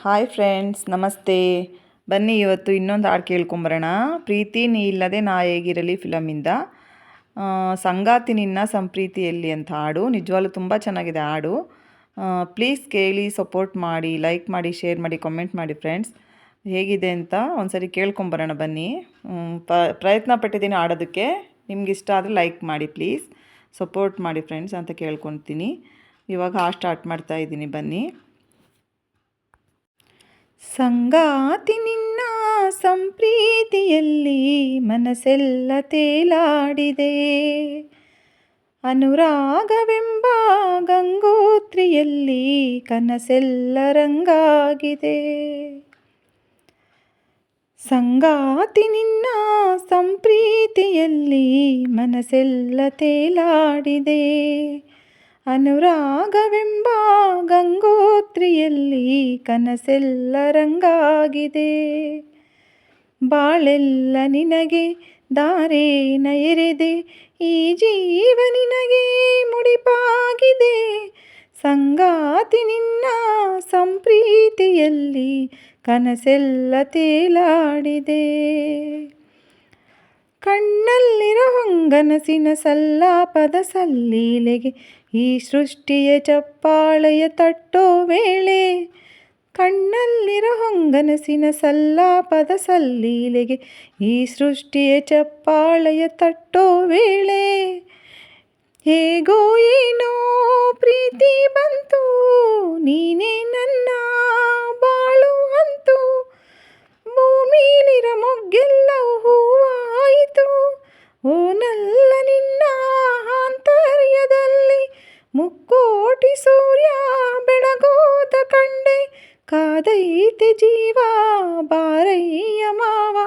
Hi friends, ನಮಸ್ತೆ. ಬನ್ನಿ ಇವತ್ತು ಇನ್ನೊಂದು ಹಾಡು ಕೇಳ್ಕೊಂಬರೋಣ. ಪ್ರೀತಿ ನೀ ಇಲ್ಲದೆ ನಾ ಹೇಗಿರಲಿ ಫಿಲಮಿಂದ ಸಂಗಾತಿ ನಿನ್ನ ಸಂಪ್ರೀತಿಯಲ್ಲಿ ಅಂತ ಹಾಡು. ನಿಜವಾಗ್ಲೂ ತುಂಬ ಚೆನ್ನಾಗಿದೆ ಹಾಡು. ಪ್ಲೀಸ್ ಕೇಳಿ, ಸಪೋರ್ಟ್ ಮಾಡಿ, ಲೈಕ್ ಮಾಡಿ, ಶೇರ್ ಮಾಡಿ, ಕಾಮೆಂಟ್ ಮಾಡಿ ಫ್ರೆಂಡ್ಸ್. ಹೇಗಿದೆ ಅಂತ ಒಂದ್ಸರಿ ಕೇಳ್ಕೊಂಬರೋಣ ಬನ್ನಿ. ಪ್ರಯತ್ನ ಪಟ್ಟಿದ್ದೀನಿ ಹಾಡೋದಕ್ಕೆ. ನಿಮ್ಗೆ ಇಷ್ಟ ಆದರೆ ಲೈಕ್ ಮಾಡಿ, ಪ್ಲೀಸ್ ಸಪೋರ್ಟ್ ಮಾಡಿ ಫ್ರೆಂಡ್ಸ್ ಅಂತ ಕೇಳ್ಕೊತೀನಿ. ಇವಾಗ ಹಾಡು ಸ್ಟಾರ್ಟ್ ಮಾಡ್ತಾ ಇದ್ದೀನಿ, ಬನ್ನಿ. ಸಂಗಾತಿ ನಿನ್ನ ಸಂಪ್ರೀತಿಯಲ್ಲಿ ಮನಸ್ಸೆಲ್ಲ ತೇಲಾಡಿದೆ, ಅನುರಾಗವೆಂಬ ಗಂಗೋತ್ರಿಯಲ್ಲಿ ಕನಸೆಲ್ಲ ರಂಗಾಗಿದೆ. ಸಂಗಾತಿ ನಿನ್ನ ಸಂಪ್ರೀತಿಯಲ್ಲಿ ಮನಸ್ಸೆಲ್ಲ ತೇಲಾಡಿದೆ, ಅನುರಾಗವೆಂಬ ಗಂಗೋತ್ರಿಯಲ್ಲಿ ಕನಸೆಲ್ಲ ರಂಗಾಗಿದೆ. ಬಾಳೆಲ್ಲ ನಿನಗೆ ದಾರೇನ ಎರೆದೆ, ಈ ಜೀವ ನಿನಗೆ ಮುಡಿಪಾಗಿದೆ. ಸಂಗಾತಿ ನಿನ್ನ ಸಂಪ್ರೀತಿಯಲ್ಲಿ ಕನಸೆಲ್ಲ ತೇಲಾಡಿದೆ. ಕಣ್ಣಲ್ಲಿರೋ ಹೊಂಗನಸಿನ ಸಲ್ಲಾಪದ ಸಲ್ಲೀಲೆಗೆ ಈ ಸೃಷ್ಟಿಯ ಚಪ್ಪಾಳೆಯ ತಟ್ಟೋ ವೇಳೆ. ಕಣ್ಣಲ್ಲಿರೋ ಹೊಂಗನಸಿನ ಸಲ್ಲಾಪದ ಸಲ್ಲೀಲೆಗೆ ಈ ಸೃಷ್ಟಿಯ ಚಪ್ಪಾಳೆಯ ತಟ್ಟೋ ವೇಳೆ. ಹೇಗೋ ಏನೋ ಪ್ರೀತಿ ಬಂತು, ನೀನೇ ನನ್ನ ಬಾಳು ಅಂತು. ಭೂಮಿಲಿರ ಮೊಗ್ಗೆಲ್ಲವೂ ಹೂವಾಯಿತು, ಓನಲ್ಲ ನಿನ್ನ ಆಂತರ್ಯದಲ್ಲಿ ಮುಕ್ಕೋಟಿ ಸೂರ್ಯ ಬೆಳಗೋದ ಕಂಡೆ. ಕಾದೈತೆ ಜೀವ ಬಾರಯ್ಯ ಮಾವ,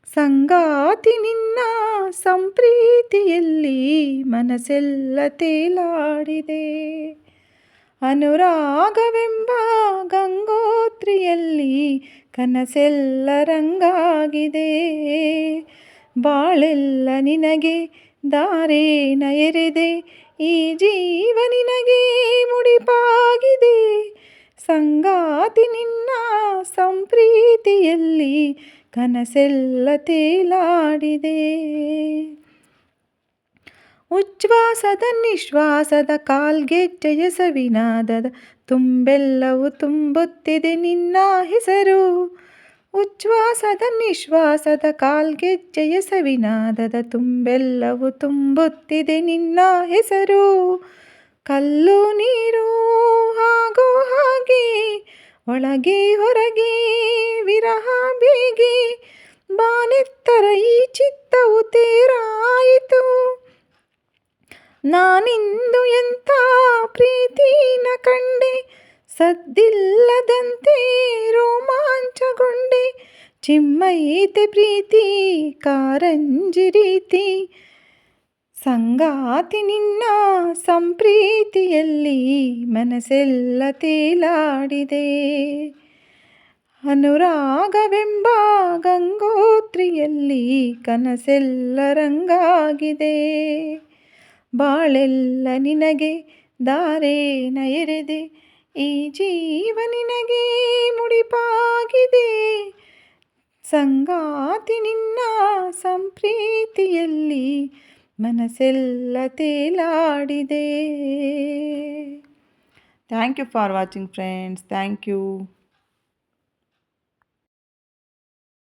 ಸಂಗಾತಿ ನಿನ್ನ ಸಂಪ್ರೀತಿಯಲ್ಲಿ ಮನಸ್ಸೆಲ್ಲ ತೇಲಾಡಿದೆ, ಅನುರಾಗವೆಂಬ ಗಂಗೋತ್ರಿಯಲ್ಲಿ ಕನಸೆಲ್ಲ ರಂಗಾಗಿದೆ. ಬಾಳೆಲ್ಲ ನಿನಗೆ ದಾರೇನ ಎರೆದೆ, ಈ ಜೀವ ನಿನಗೆ ಮುಡಿಪಾಗಿದೆ. ಸಂಗಾತಿ ನಿನ್ನ ಸಂಪ್ರೀತಿಯಲ್ಲಿ ಕನಸೆಲ್ಲ ತೇಲಾಡಿದೆ. ಉಚ್ಛ್ವಾಸದ ನಿಶ್ವಾಸದ ಕಾಲ್ಗೆಜ್ಜೆಯ ಸವಿನಾದದ ತುಂಬೆಲ್ಲವೂ ತುಂಬುತ್ತಿದೆ ನಿನ್ನ ಹೆಸರು. ಉಚ್ಛ್ವಾಸದ ನಿಶ್ವಾಸದ ಕಾಲ್ಗೆಜ್ಜೆಯ ಸವಿನಾದದ ತುಂಬೆಲ್ಲವೂ ತುಂಬುತ್ತಿದೆ ನಿನ್ನ ಹೆಸರು. ಕಲ್ಲು ನೀರು ಹಾಗೋ ಹಾಗೆ, ಒಳಗೆ ಹೊರಗೆ ವಿರಹ ಬೇಗೆ. ಬಾನೆತ್ತರ ಈ ಚಿತ್ತವು ತೇರಾಯಿತು, ನಾನಿಂದು ಎಂಥ ಪ್ರೀತಿನ ಕಂಡೆ. ಸದ್ದಿಲ್ಲದಂತೆ ರೋಮಾಂಚಗೊಂಡೆ, ಚಿಮ್ಮೈತೆ ಪ್ರೀತಿ ಕಾರಂಜಿ ರೀತಿ. ಸಂಗಾತಿ ನಿನ್ನ ಸಂಪ್ರೀತಿಯಲ್ಲಿ ಮನಸ್ಸೆಲ್ಲ ತೇಲಾಡಿದೆ, ಅನುರಾಗವೆಂಬ ಗಂಗೋತ್ರಿಯಲ್ಲಿ ಕನಸೆಲ್ಲ ರಂಗಾಗಿದೆ. ಬಾಳೆಲ್ಲ ನಿನಗೆ ದಾರೇನ ಎರೆದೆ, ಈ ಜೀವ ನಿನಗೆ ಮುಡಿಪಾಗಿದೆ. ಸಂಗಾತಿ ನಿನ್ನ ಸಂಪ್ರೀತಿಯಲ್ಲಿ ಮನಸ್ಸೆಲ್ಲ ತೇಲಾಡಿದೆ. Thank you for watching friends. Thank you.